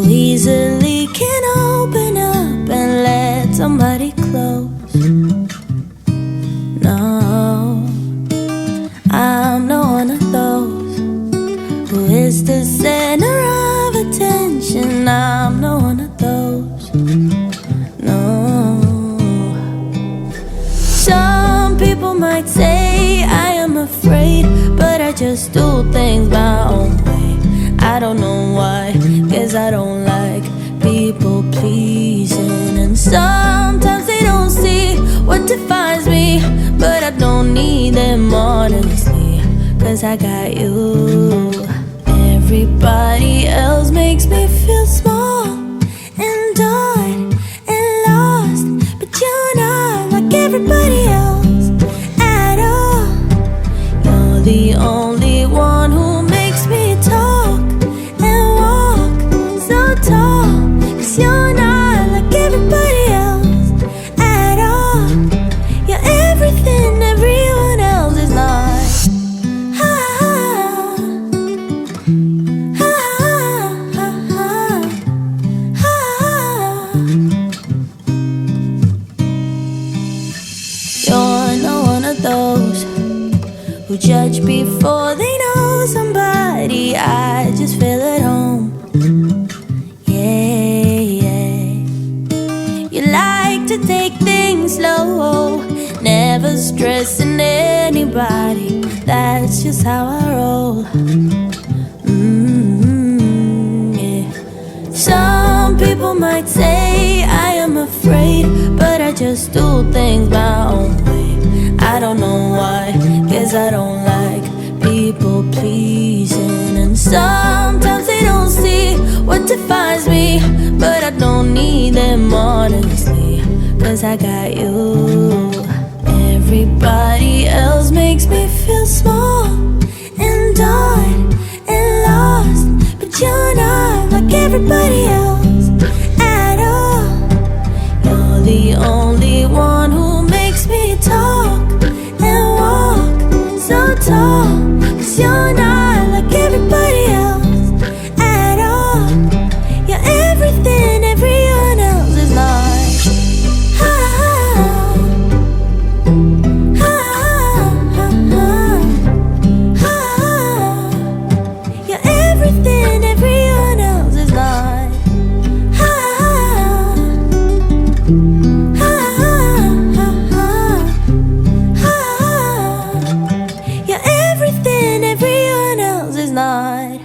easily can open up and let somebody close. No, I'm not one of those who is the center of attention. I'm not one of those. No. Some people might say I am afraid, but I just do things my own way. I don't know why, 'cause I don't like people pleasing. And sometimes they don't see what defines me, but I don't need them honestly, 'cause I got you. Everybody else makes me feel small and dark and lost, but you're not like everybody else at all. You're the only one who makes me talk and walk so tall, 'cause you're not like everybody else at all. You're everything everyone else is not. You're not one of those who judge before they know somebody. I just feel at home. Yeah, yeah. You like to take things slow, never stressing anybody. That's just how I roll. Yeah. Some people might say I am afraid, but I just do things my own way. I don't know why, 'cause I don't like people pleasing. And sometimes they don't see what defines me, but I don't need them honestly, 'cause I got you. Everybody else makes me feel small and dark and lost, but you're not like everybody else at all. You're the only one who makes me talk and walk so tall, 'cause you're not like everybody else at all. You're everything everyone else is not. You're everything everyone else is not. You're everything everyone else is not.